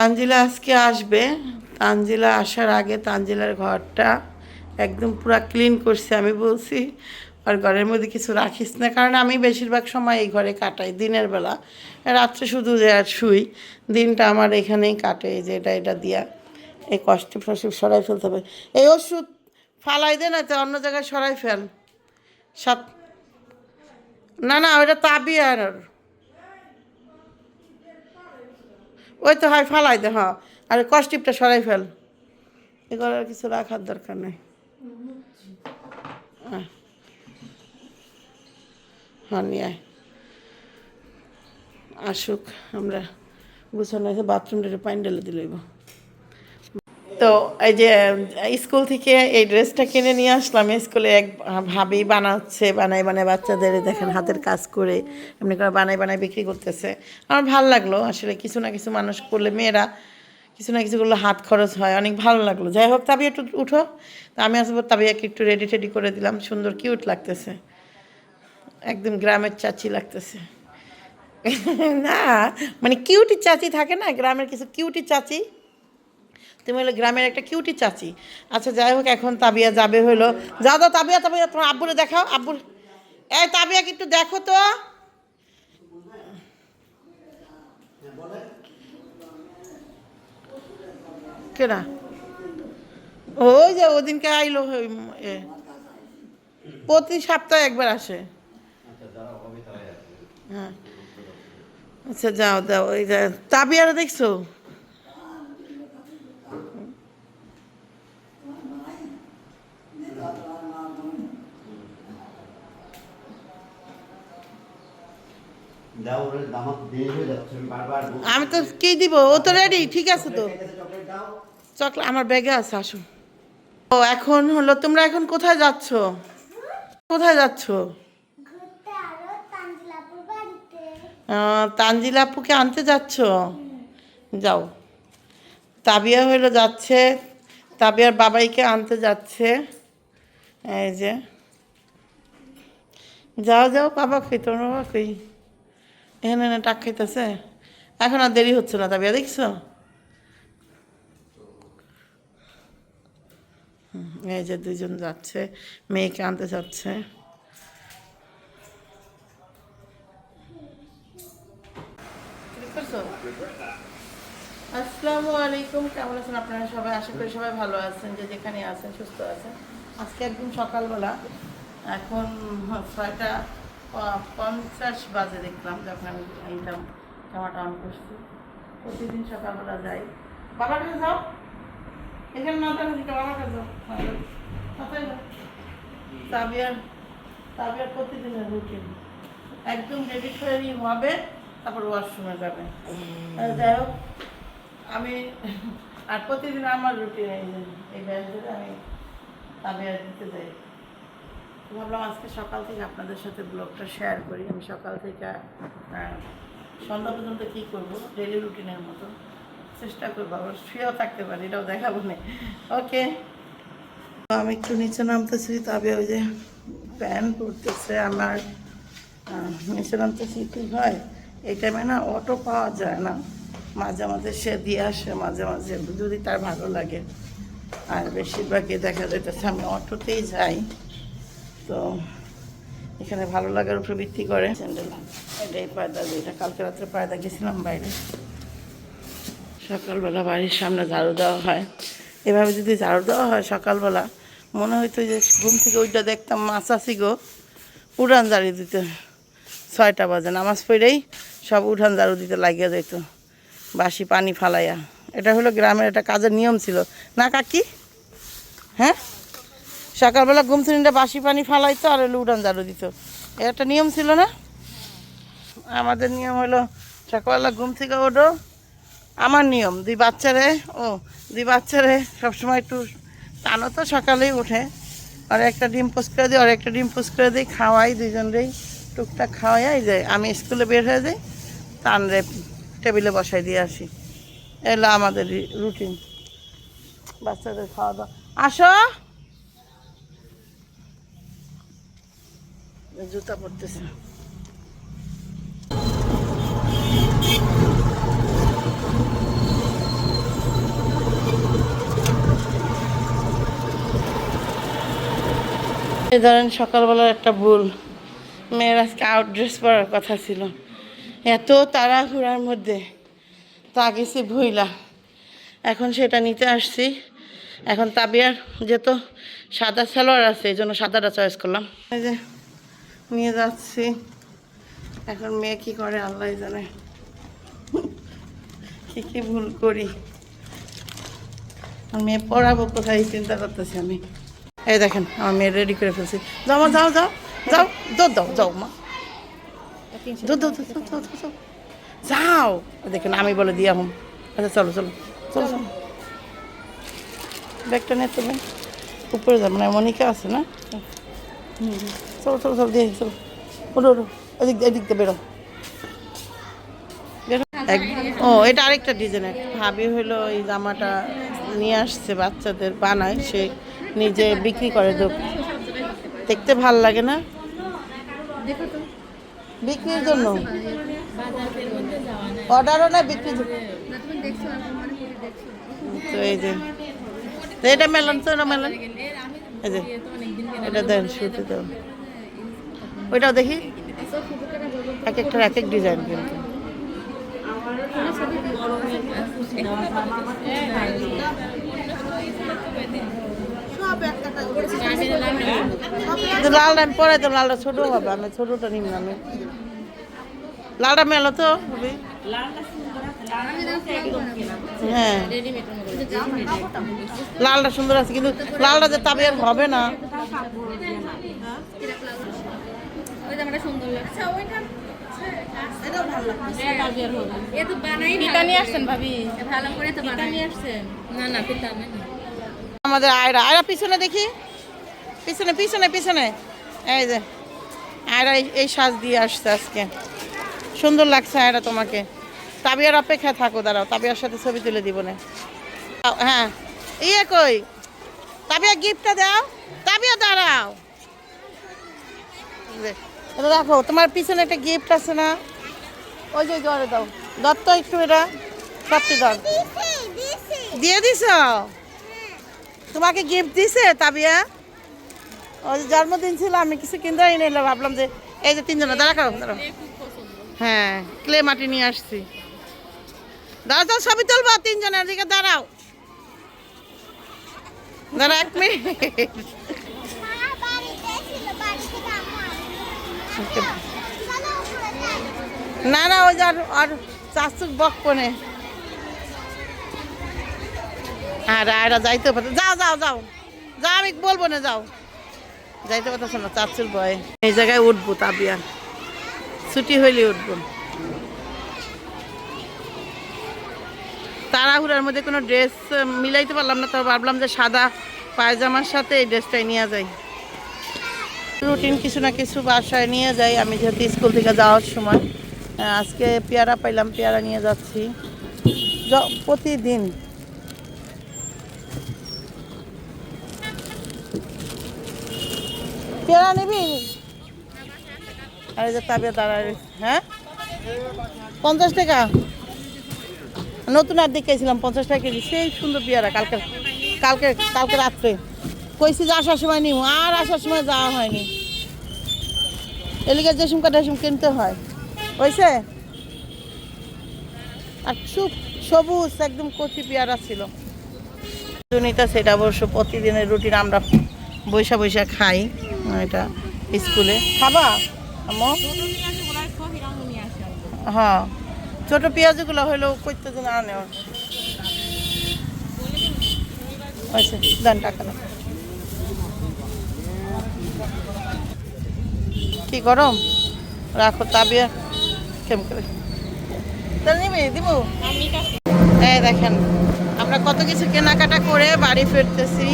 তানজিলা আজকে আসবে। তানজিলা আসার আগে তানজিলার ঘরটা একদম পুরো ক্লিন করছি। আমি বলছি আর ঘরের মধ্যে কিছু রাখিস না, কারণ আমি বেশিরভাগ সময় এই ঘরে কাটাই দিনের বেলা, রাত্রে শুধু যে আর শুই। দিনটা আমার এখানেই কাটে, এই যে এটা দিয়া এই কষ্ট ফসিপ সরাই ফেলতে হবে। এই ওষুধ ফালাই দে না, তো অন্য জায়গায় সরাই ফেল। সাত না না, ওইটা তাবি আর ওই তো হয় ফালাই দে। হ্যাঁ, আর কষ্টিপটা সরাই ফেল। এগুলো আর কিছু রাখার দরকার নেই। হ্যাঁ নিয়ে আয়। আসুক, আমরা গুছানো আছে, বাথরুমটা পানি ঢেলে দিলইব। তো এই যে স্কুল থেকে এই ড্রেসটা কিনে নিয়ে আসলাম। স্কুলে এক ভাবি বানাচ্ছে, বানাই বানাই বাচ্চাদের দেখেন হাতের কাজ করে এমনি করে বানাই বানাই বিক্রি করতেছে। আমার ভালো লাগলো, আসলে কিছু না কিছু মানুষ করলে, মেয়েরা কিছু না কিছু করলে হাত খরচ হয়, অনেক ভালো লাগলো। যাই হোক, তাবি একটু উঠো। তা আমি আসবো, তাবিয়াকে একটু রেডি টেডি করে দিলাম, সুন্দর কিউট লাগতেছে, একদম গ্রামের চাচি লাগতেছে। না মানে কিউটি চাচি থাকে না, গ্রামের কিছু কিউটি চাচি, তুমি হলো গ্রামের একটা কিউটি চাচি। আচ্ছা যাই হোক, এখন তাবিয়া যাবে হলো। যাও দাও তাবিয়া, তাবিয়া তোমার আব্বুরে দেখাও, আব্বুর। এই তাবিয়াকে একটু দেখো তো। কেনা ওই যে ওদিনকে আইলো, প্রতি সপ্তাহে একবার আসে। হ্যাঁ আচ্ছা যাও দাও। ওই যে তাবিয়ারা দেখছো? আমি তো কি দিব, ও তো রেডি, ঠিক আছে তো। চকলেট আমার ব্যাগে আছে, আসুন। ও এখন হলো, তোমরা এখন কোথায় যাচ্ছ? কোথায় যাচ্ছ? তানজিলা আপুকে আনতে যাচ্ছ? যাও। তাবিয়া হইলো যাচ্ছে, তাবিয়ার বাবাইকে আনতে যাচ্ছে। এই যে যাও যাও, বাবা কই তোমার, বাবা কই? এখানে না টাক খাইতেছে। এখন আর দেরি হচ্ছে না, তাবিয়া দেখছো? এই যে দুজন যাচ্ছে, মেয়েকে আনতে যাচ্ছে। আসসালামু আলাইকুম, কেমন আছেন আপনারা সবাই? আশা করি সবাই ভালো আছেন, যে যেখানে আছেন সুস্থ আছেন। আজকে একদম সকালবেলা, এখন 6টা 50 বাজে দেখলাম যখন আমি এইটা জামাটা অন করছি। প্রতিদিন সকালবেলা যাই। বাবার কাছে যাও, এখানে না থাকলে বাবার কাছে যাও। কোথায় যাও? তাবিয়ার তাবিয়ার প্রতিদিনের রুটিন একদম রেডি ফেরি হবে, তারপর ওয়াশরুমে যাবে। যাই হোক, আমি আর প্রতিদিন আমার রুটিন এই ব্যাগ ধরে আমি তাবিয়া দিতে যাই। ভাবলাম আজকে সকাল থেকে আপনাদের সাথে ব্লগটা শেয়ার করি। আমি সকাল থেকে সন্ধ্যা পর্যন্ত কী করবো, ডেলি রুটিনের মতো চেষ্টা করবো, আবার শুয়েও থাকতে পারি, এটাও দেখাবো না। ওকে, আমি একটু নিচে নামতেছি, তবে ওই যে প্যান পড়তেছে আমার। নিচে নামতেছি, কী হয় এই টাইমে না অটো পাওয়া যায় না, মাঝে মাঝে সে দিয়ে আসে, মাঝে মাঝে যদি তার ভালো লাগে। আর বেশিরভাগই দেখা যাইতেছে আমি অটোতেই যাই। তো এখানে ভালো লাগার উপর ভিত্তি করে স্যান্ডেল, এটাই পয়দা, যেটা কালকে রাত্রে পয়দা গেছিলাম বাইরে। সকালবেলা বাড়ির সামনে ঝাড়ু দেওয়া হয়, এভাবে যদি ঝাড়ু দেওয়া হয় সকালবেলা, মনে হইতো যে ঘুম থেকে ওইটা দেখতাম মাছ আসি গো, উড়ান ঝাড়ু দিতে। 6টা বাজে নামাজ পড়েই সব উঠান ঝাড়ু দিতে লাগিয়ে যেত, বাসি পানি ফালাইয়া। এটা হলো গ্রামের একটা কাজের নিয়ম ছিল না কাকি? হ্যাঁ, সকালবেলা ঘুম থেকে বাসি পানি ফালাইতো আর হলো উঠান ঝাড়ু দিত, এটা একটা নিয়ম ছিল না? আমাদের নিয়ম হলো সকালবেলা ঘুম থেকে ওঠো, আমার নিয়ম দুই বাচ্চারে সবসময় একটু টানো, তো সকালেই উঠে আর একটা ডিম পোস্ট করে দিই, আর একটা ডিম পোস্ট করে দিই, খাওয়াই দুজনেই, টুকটাক খাওয়াই যায়। আমি স্কুলে বের হয়ে যাই, টানরে টেবিলে বসাই দিয়ে আসি। এলো আমাদের রুটিন, বাচ্চাদের খাওয়া দাওয়া। আসো, জুতা পরতেছে। এই ধরেন সকালবেলার একটা ভুল, মেয়ের আজকে আউট ড্রেস পরার কথা ছিল, এত তাড়াহুড়ার মধ্যে তা গেছি ভুইলা, এখন সেটা নিতে আসছি। এখন তাবিয়ার যেহেতু সাদা সালোয়ার আছে এই জন্য সাদাটা চয়েস করলাম, এই যে নিয়ে যাচ্ছি। এখন মেয়ে কি করে আল্লাহ জানে, কি ভুল করি। মেয়ে পড়াবো কোথায় চিন্তা করতেছি আমি। এই দেখেন আমার মেয়ে রেডি করে ফেলছি। যাও মা, যাও যাও যাও, দুধ দাও, যাও মা, দুধ দাও, যাও যাও। দেখেন আমি বলে দিয়া হুম। আচ্ছা চলো চলো চলো চলো, ব্যাগটা নিয়ে তুমি উপরে যাবো না, মনিকা আছে না? চলো চলো চলো দিয়ে চলো, ওলো ওলো, এদিক দিয়ে বেরো। ও এটা আরেকটা ডিজাইনের ভাবি হলো, এই জামাটা নিয়ে আসছে বাচ্চাদের বানায়, সে নিজে বিক্রি করে। দেখতে ভাল লাগে না বিক্রির জন্য, অর্ডারও না বিক্রি। তো এই যে এটা মেলন, তো এটা মেলন, এই যে এটা দেন শুতে দেন, ওইটাও দেখি, এক একটার এক এক ডিজাইন কিন্তু। লালটা আমি পরে তো, লালটা ছোটো হবে, আমি ছোটোটা নিব না। আমি লালটা মেলো তো হবে। হ্যাঁ লালটা সুন্দর আছে, কিন্তু লালটা যে তবে আর হবে না। আমাদের আয়রা, আয়রা পিছনে দেখি, পিছনে পিছনে পিছনে, এই যে আয়রা এই সাজ দিয়ে আসছে আজকে, সুন্দর লাগছে আয়রা তোমাকে। তাবিয়ার অপেক্ষায় থাকো, দাঁড়াও তাবিয়ার সাথে ছবি তুলে দিব না। হ্যাঁ ইয়ে কই, তাবিয়া গিফটটা দাও, তাবিয়া দাঁড়াও, দেখো তোমার পিছনে একটা গিফট আছে না, ওই যে ঘরে দাও, দত্ত একটু এটা সবটি দাও। দিয়ে দিছ, তোমাকে গিফট দিছে তাবিয়া? ওই জন্মদিন ছিল, আমি কিছু কিনতে নিলাম, ভাবলাম যে এই যে তিনজনে দাঁড়া করো দাঁড়াও। হ্যাঁ ক্লে মাটি নিয়ে আসছি, দাঁড়াও দাও ছবি তুলবো তিনজনের দিকে, দাঁড়াও দাঁড়া 1 মিনিট। না না ওই যে আর চাচুক বকপনে, আর আয়রা যাইতে পারতো, যাও যাও যাও যাও, আমি বলবো না, যাও যাইতে পারতেছ না চাচুর ভয়ে। এই জায়গায় উঠবো তাবিয়া, ছুটি হইলে উঠবো। তাড়াহুড়ার মধ্যে কোনো ড্রেস মিলাইতে পারলাম না, তো ভাবলাম যে সাদা পায়জামার সাথে এই ড্রেসটাই নিয়ে যাই, রুটিন কিছু না কিছু বাসায় নিয়ে যাই। আমি যেহেতু স্কুল থেকে যাওয়ার সময় আজকে পেয়ারা পাইলাম, পেয়ারা নিয়ে যাচ্ছি প্রতিদিন। পেয়ারা নিবি? আর এই যে তাবিয়া দাঁড়ায়, হ্যাঁ 50 টাকা, নতুন আর দেখেছিলাম 50 টাকা কেজি, সেই সুন্দর পেয়ারা। কালকে কালকে কালকে রাত্রে কইছি যে আসার সময় নিব, আর আসার সময় যাওয়া হয়নি, এলিগে জেসুম কাটা জেসুম কিনতে হয় হয়েছে। আর সবুজ একদম কচি পেয়ারা ছিল, সেটা অবশ্য প্রতিদিনের রুটিন, আমরা বৈশা বৈশা খাই। এটা স্কুলে খাবা হ্যাঁ, ছোট পেঁয়াজগুলো হইলো করতে যেন আনে, দেন টাকা না। কি গরম, রাখো তাবিয়া কেম করে নিবি দিব। এই দেখেন আমরা কত কিছু কেনাকাটা করে বাড়ি ফিরতেছি।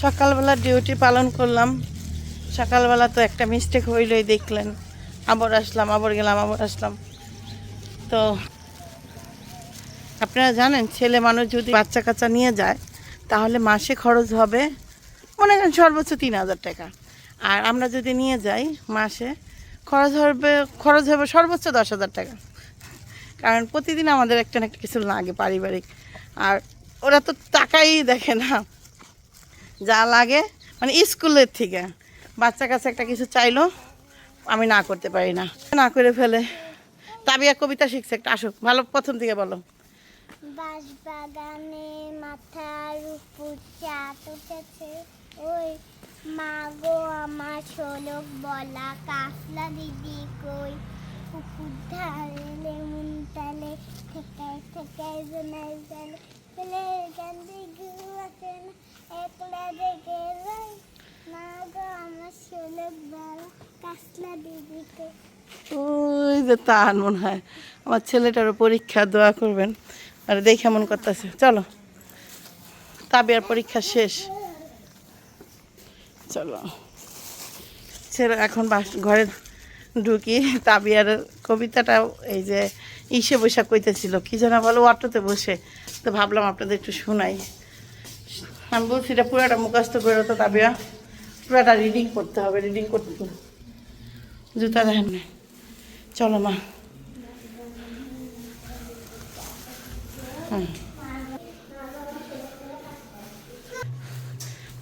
সকালবেলা ডিউটি পালন করলাম, সকালবেলা তো একটা মিস্টেক হইলই, দেখলেন আবার আসলাম, আবার গেলাম, আবার আসলাম। তো আপনারা জানেন ছেলে মানুষ যদি বাচ্চা কাচ্চা নিয়ে যায় তাহলে মাসে খরচ হবে মনে করেন সর্বোচ্চ 3000 টাকা, আর আমরা যদি নিয়ে যাই মাসে খরচ হবে সর্বোচ্চ 10,000 টাকা, কারণ প্রতিদিন আমাদের একটা না একটা কিছু লাগে পারিবারিক। আর ওরা তো টাকাই দেখে না, যা লাগে মানে স্কুলের থেকে বাচ্চা কাছে একটা কিছু চাইলো আমি না করতে পারি না, না করে ফেলে। তাবিয়া কবিতা শিখছে, একটা আসুক, ভালো প্রথম থেকে বলো। বাঁশবাগানে মাথার উপর চাঁদ উঠেছে, ওই মা গো আমার শোলক বলা কাফলা দিদি কই, পুকুর ধারে লেমন তালে ঠেকায় ঠেকায় জোনাই জালে, ফেলে গান্ধী গুরু আছে না একলা দেখে যাই, মা গো আমার শোলক বলা কাফলা দিদি কই। ওই যে তার মনে হয় আমার ছেলেটারও পরীক্ষা, দোয়া করবেন। আর দেখে মন করতেছে, চলো তাবিয়ার পরীক্ষা শেষ, চলো ছেলে এখন ঘরে ঢুকি। তাবিয়ার কবিতাটা এই যে ইসে বৈশা কইতেছিল, কি যেন বলো, অটোতে বসে, তো ভাবলাম আপনাদের একটু শোনাই। আমি বলছি এটা পুরাটা মুখস্থ করে, তো তাবিয়া পুরাটা রিডিং করতে হবে, রিডিং করতে জুতা দেখেন না। চলো মা,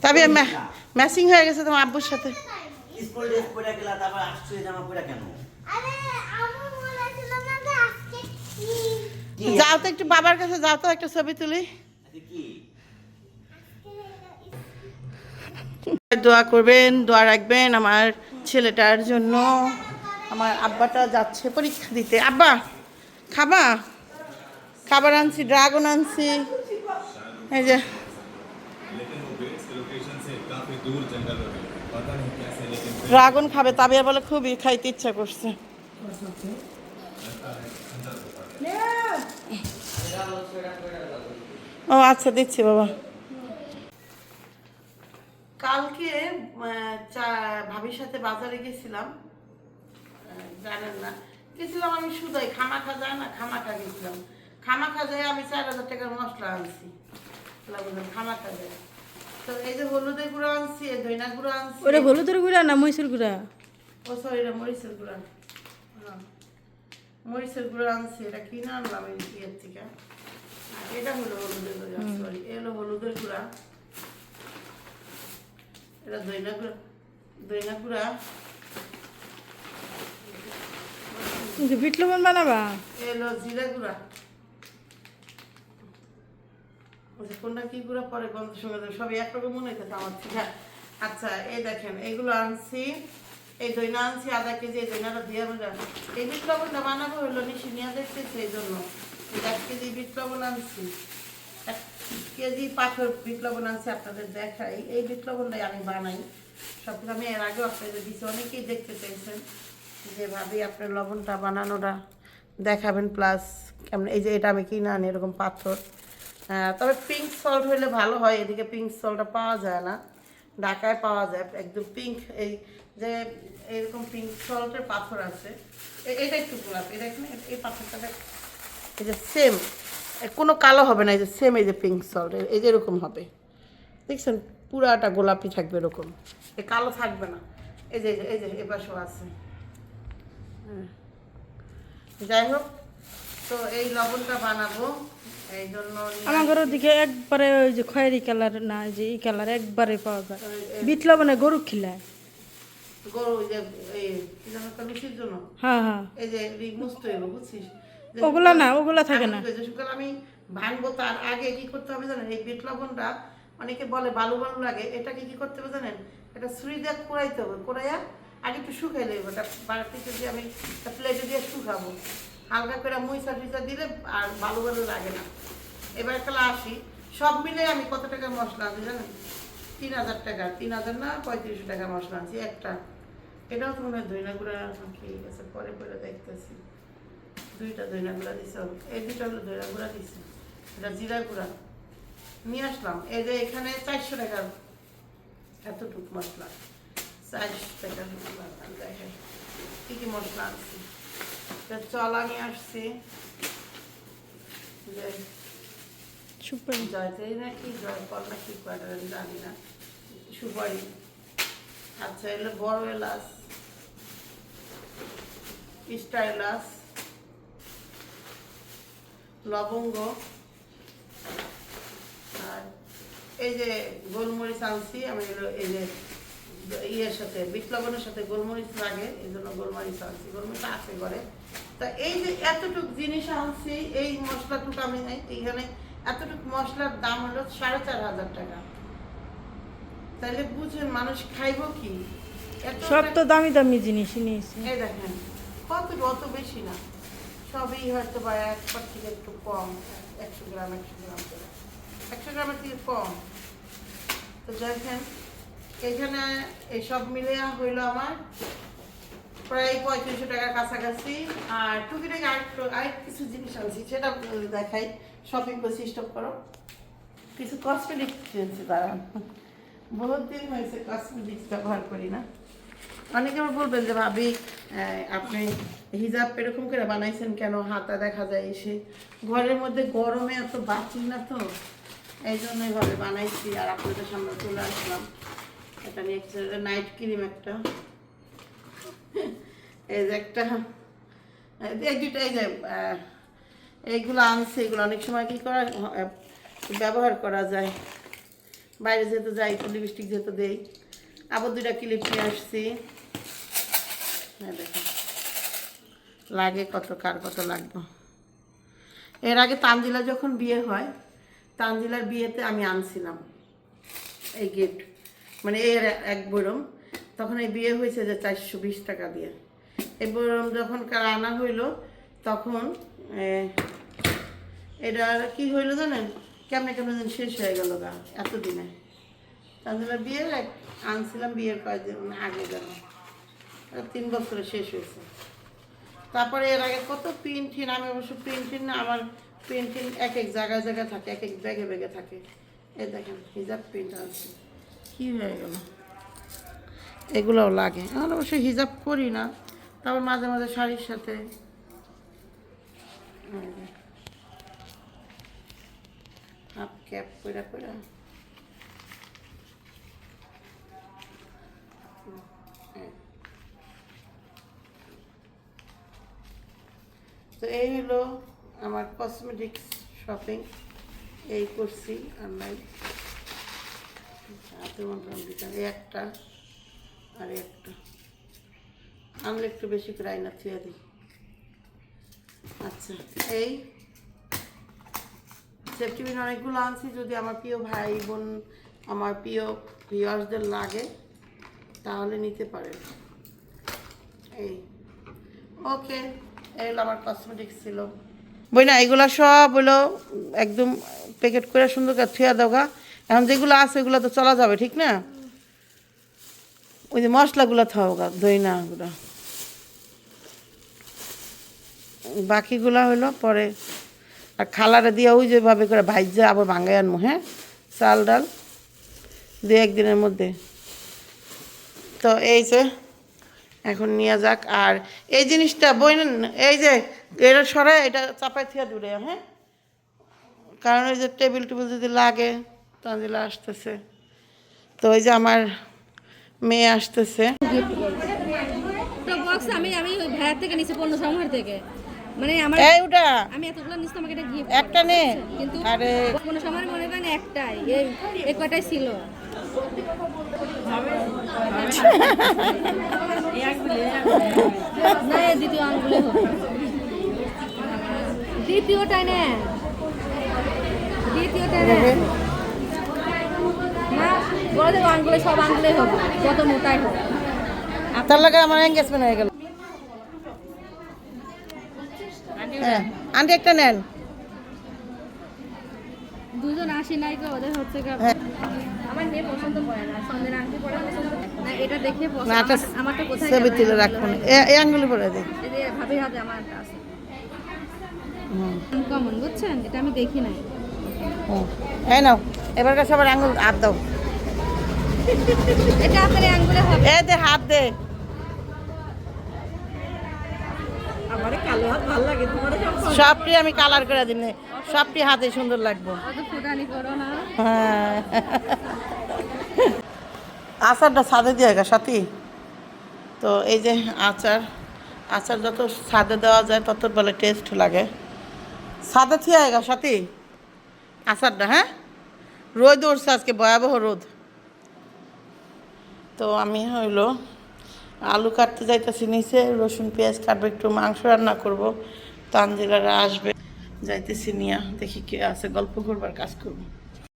তবে ম্যাচিং হয়ে গেছে তোমার আব্বুর সাথে। স্কুল ড্রেস পরে গেলা, তারপর আসছো এই জামা পরে কেন? আরে আমি বলেছিল না যে আজকে কি যাও তো একটু বাবার কাছে, যাও তো একটা ছবি তুলি। কি দোয়া করবেন, দোয়া রাখবেন আমার ছেলেটার জন্য। আমার আব্বাটা যাচ্ছে পরীক্ষা দিতে। আব্বা খাবা? খাবার আনছি, ড্রাগন আনছি, এই যে लेकिन वो बेस के लोकेशन से काफी दूर जंगल में है। पता नहीं कैसे, लेकिन ড্রাগন খাবে। তাবিয়া বলে খুবই খাইতে ইচ্ছা করছে। ও আচ্ছা দিচ্ছি বাবা। কালকে ভাবির সাথে বাজারে গেছিলাম, জানেন না গেছিলাম আমি শুধুই খামাখা যায় না, খামাখা গেছিলাম। খামাখা যায় আমি 4,000 টাকার মশলা আনছি, খামাখা যায়। তো এই যে হলুদের গুঁড়ো আনছি, এই ধইনা গুঁড়ো আনছি। ওটা হলুদের গুঁড়া না মহিষের গুঁড়া? ও সরি, এটা মরিচের গুঁড়া। হ্যাঁ মরিচের গুঁড়ো আনছি, এটা কিনে আনলাম এই ইয়ের থেকে। আর এটা হলো হলুদের গুঁড়া, সরি এলো হলুদের গুঁড়া। এটা দইনা গুঁড়া, দইনা গুঁড়া। বিট লবণ বানাবা? এলো জিরা গুঁড়া। কোনটা কি গুঁড়া পরে গন্ধ সঙ্গে সবই একরকম মনে হইতেছে আমার থেকে। আচ্ছা এই দেখেন এইগুলো আনছি, এই দইনা আনছি আধা কেজি, এই দইনাটা দিয়ে আমরা এই বিট লবণটা বানাবো হলো নিশি নিয়ে দেখতেছি, এই জন্য 1 কেজি বিট লবণ আনছি, 1 কেজি পাথর বিট লবণ আনছি। আপনাদের দেখাই, এই বিট লবণটাই আমি বানাই সব। আমি এর আগেও আপনাদের দিচ্ছি, অনেকেই দেখতে চাইছেন যেভাবে আপনার লবণটা বানানোটা দেখাবেন, প্লাস কেমন। এই যে এটা আমি কিনে আনি এরকম পাথর। তবে পিঙ্ক সল্ট হলে ভালো হয়, এদিকে পিঙ্ক সল্টটা পাওয়া যায় না, ঢাকায় পাওয়া যায় একদম পিঙ্ক। এই যে এরকম পিঙ্ক সল্টের পাথর আছে, এটা একটু গোলাপ, এটা এখানে এই পাথরটা এই যে সেম, কোনো কালো হবে না, এই যে সেম, এই যে পিঙ্ক সল্ট এই যে এরকম হবে, দেখছেন পুরাটা গোলাপি থাকবে এরকম, এই কালো থাকবে না। এই যে এই যে এ পাশেও আছে। যাই হোক, তো এই লবণটা বানাবো এই জন্য। আমার ঘরের দিকে একবারে ওই যে খয়েরি কালার না, যে এই কালার একবারে পাওয়া যায় বিট লবণে গরু খিলায়। গরু যে এই কি জানো তো মিষ্টির জন্য, হ্যাঁ হ্যাঁ এই যে মুস্ত হইব বুঝছিস, ওগুলা না, ওগুলা থাকে না। সকাল আমি ভাঙবো তার আগে কি করতে হবে জানেন, এই বিট লবণটা অনেকে বলে বালু বালু লাগে, এটাকে কি করতে হবে জানেন, এটা ছুরি দিয়ে কোড়াইতে হবে, কোড়াইয়া আগে একটু শুকাইলে ওটা বাড়িতে দিয়ে আমি প্লেটে দিয়ে শুকাবো, হালকা করে মুইসা টুইসা দিলে আর বালু বালু লাগে না। এবার তাহলে আসি, সব মিলে আমি কত টাকা মশলা আনছি জানেন, 3,000 টাকা, 3,000 না 3500 টাকা মশলা আনছি একটা। এটাও তো মনে হয় ধইনা গুঁড়া ঠিক আছে, পরে পরে দেখতেছি। 2টা ধইনা গুঁড়া দিছে, এই 2টা হলো ধইনা গুঁড়া দিছে, এটা জিরা গুঁড়া নিয়ে আসলাম। এই যে এখানে 400 টাকার এতটুকু মশলা, 400 টাকার মশলা। দেখেন কী কী মশলা আনছি, চলা নিয়ে আসছি, যে সুপারি জয়ত্রী নাকি জয়ফল নাকি কয়টা জানি না, সুপারি। আচ্ছা এগুলো বড় এলাচ, স্টাইলাস, লবঙ্গ, আর এই যে গোলমরিচ আনছি আমি। এই যে ইয়ের সাথে বিট লবণের সাথে গোলমরিচ লাগে, এই জন্য গোলমরিচ আনছি। গোলমরিচ আছে ঘরে। তা এই যে এতটুক জিনিস আনছি, এই মশলাটুকু আমি এইখানে এতটুক মশলার দাম হলো 4,500 টাকা। তাহলে বুঝুন মানুষ খাইব কি? সব তো দামি দামি জিনিসই নিয়েছে। এই দেখেন কত, অত বেশি না, সবই হয়তো বা একবার থেকে একটু কম, 100 গ্রাম 100 গ্রাম করে, 100 গ্রামের থেকে কম। তো দেখেন এখানে এইসব মিলে হইলো আমার প্রায় 3500 টাকার কাছাকাছি। আর টুকিটাকি আরেক কিছু জিনিস আনছি, সেটা দেখাই। শপিং করছি, স্টপ করো। কিছু কসমেটিক্স কিনছি, দাঁড়ান। বহুত দিন হয়েছে কসমেটিক্স ব্যবহার করি না। অনেকে আবার বলবেন যে ভাবি আপনি হিজাব এরকম করে বানাইছেন কেন, হাতা দেখা যায় এসে। ঘরের মধ্যে গরমে এত বাঁচি না তো, এই জন্য এইভাবে বানাইছি আর আপনাদের সামনে চলে আসলাম। এটা নিয়ে নাইট ক্রিম একটা, এই যে একটা, এই দুটো, এই যে এইগুলো আনছে। এগুলো অনেক সময় কী করা ব্যবহার করা যায়, বাইরে যেহেতু যাই তো লিপস্টিক যেহেতু দেই। আবার 2টা ক্লিপ নিয়ে আসছি। হ্যাঁ দেখুন লাগে কত, কার কত লাগবে। এর আগে তানজিলা যখন বিয়ে হয়, তানজিলার বিয়েতে আমি আনছিলাম এই গিফট, মানে এর এক বরম। তখন এই বিয়ে হয়েছে যে 420 টাকা দিয়ে। এই বরম যখন আনা হইলো তখন এটা কি হইলো জানেন, কেমনে কেমন দিন শেষ হয়ে গেল গা এতদিনে। তানজিলার বিয়ের আনছিলাম, বিয়ের কয়েকদিন আগে গেল, 3 বছরে শেষ হয়েছে। তারপরে এর আগে কত প্রিন্টিন, আমি অবশ্য প্রিন্টিন না, আমার প্রিন্টিন এক এক জায়গায় জায়গায় থাকে, এক এক ব্যাগে ব্যাগে থাকে। এই দেখেন হিজাব প্রিন্ট আনছি, কী হয়ে গেল। এগুলোও লাগে। আমার অবশ্য হিজাব করি না, তারপর মাঝে মাঝে শাড়ির সাথে। হাফ ক্যাপ করে করে তো এই হলো আমার কসমেটিক্স শপিং। এই করছি আর নাই। এই একটা আর একটা আনলে একটু বেশি করে আইনা থুয়ে দিই। আচ্ছা, এই সেফটি পিন অনেকগুলো আনছি, যদি আমার প্রিয় ভাই বোন, আমার প্রিয় ভিউয়ার্সদের লাগে তাহলে নিতে পারেন। এই ওকে, এগুলো আমার কসমেটিক্স ছিল। বই না, এগুলো সব হলো একদম প্যাকেট করে সুন্দর করে থুয়া দেওয়া। এখন যেগুলো আছে ওগুলো তো চলা যাবে, ঠিক না? ওই যে মশলাগুলো থাওগা, দই না ওগুলো, বাকিগুলা হলো পরে। আর খালারে দিয়ে ওই যেভাবে করে ভাইজা আবার ভাঙ্গাই আনবো। হ্যাঁ, চাল ডাল 2-1 দিনের মধ্যে। তো এই যে এখন নিয়ে যাক। আর এই জিনিসটা বইনেন, এই যে এটা সরাই, এটা চাপাই থিয়া দূরে। হ্যাঁ, কারণ ওই যে টেবিল টেবিল যদি লাগে, তানজিলা আসতেছে, তো ওই যে আমার মেয়ে আসতেছে। তো বক্স আমি ওই ভাড়া থেকে নিছি, পণ্য সমাহার থেকে। মানে আমার এই ওটা আমি এতগুলো নিছি, আমাকে এটা গিফট একটা নে। কিন্তু আরে পণ্য সমাহার মনে করেন একটাই, এই কয়টাই ছিল। না, এই দ্বিতীয় আঙ্গুলে হবে, দ্বিতীয়টাই নেন, দ্বিতীয়টাই নেন। না, বলে দেবো আঙ্গুলে, সব আঙ্গুলে হবে, যত মোটাই হোক। তার লাগে আমার এঙ্গেজমেন্ট হয়ে গেল। হ্যাঁ, আন্টি একটা নেন। দুজন আসি নাই গো, ওদের হচ্ছে গা। হ্যাঁ। আমার মেয়ে পছন্দ করে না, সন্ধ্যের আংটি পরে পছন্দ না, এটা দেখে পছন্দ। না, একটা আমারটা কোথায় ছবি গেল? তুলে রাখুন, এই আঙ্গুলি পরে দিই। এই যে ভাবির হাতে আমার একটা আছে, কমন, বুঝছেন? এটা আমি দেখি নাই। এই নাও, এবার কাছে আবার আঙ্গুল হাত দাও। এটা আপনার এই আঙ্গুলে হবে। এ দে, হাত দে। সবটি আমি কালার করে দিন, সবটি হাতে সুন্দর লাগবে। অত ফুটানি করো না। হ্যাঁ, আচারটা ছাদে দিয়ে গা সাথী। তো এই যে আচার আচার যত সাদে দেওয়া যায় তত বলে টেস্ট লাগে। সাদা থিয়ে আয়েগা সাথে আচারটা, হ্যাঁ রোদ উঠছে আজকে, ভয়াবহ রোদ। তো আমি হইলো আলু কাটতে যাইতেছি নিচে, রসুন পেঁয়াজ কাটবো, একটু মাংস রান্না করবো। তানজিলারা আসবে, যাইতেছি নিয়ে, দেখি কে আছে, গল্প করবার কাজ করবো।